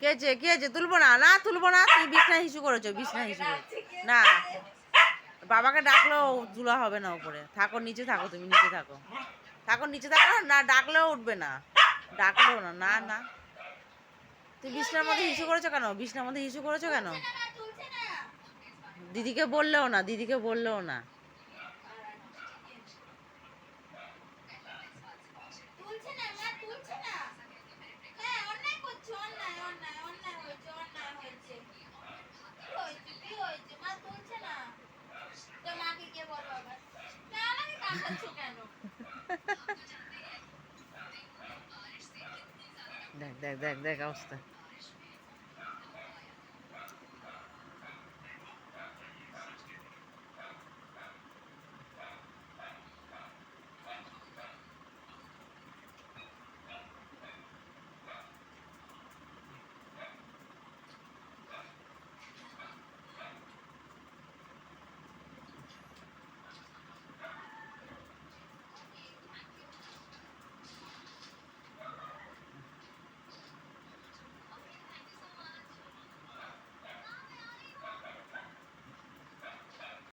কে আছে তুলবো না, না তুলবো না, তুমি বিছনা হিসু করেছো, বিছনা হিসু না, বাবাকে ডাকলেও তুলা হবে না উপরে, থাকো নিচে থাকো, তুমি নিচে থাকো, থাকো নিচে থাকো, না ডাকলেও উঠবে না, ডাকলেও না, না না, তুই বিছনার মধ্যে হিসু করেছো কেন, বিছনার মধ্যে হিসু করেছো কেন, দিদিকে বললেও না, দিদিকে বললেও না, দেখ দেখ দেখ দেখ অবস্থা।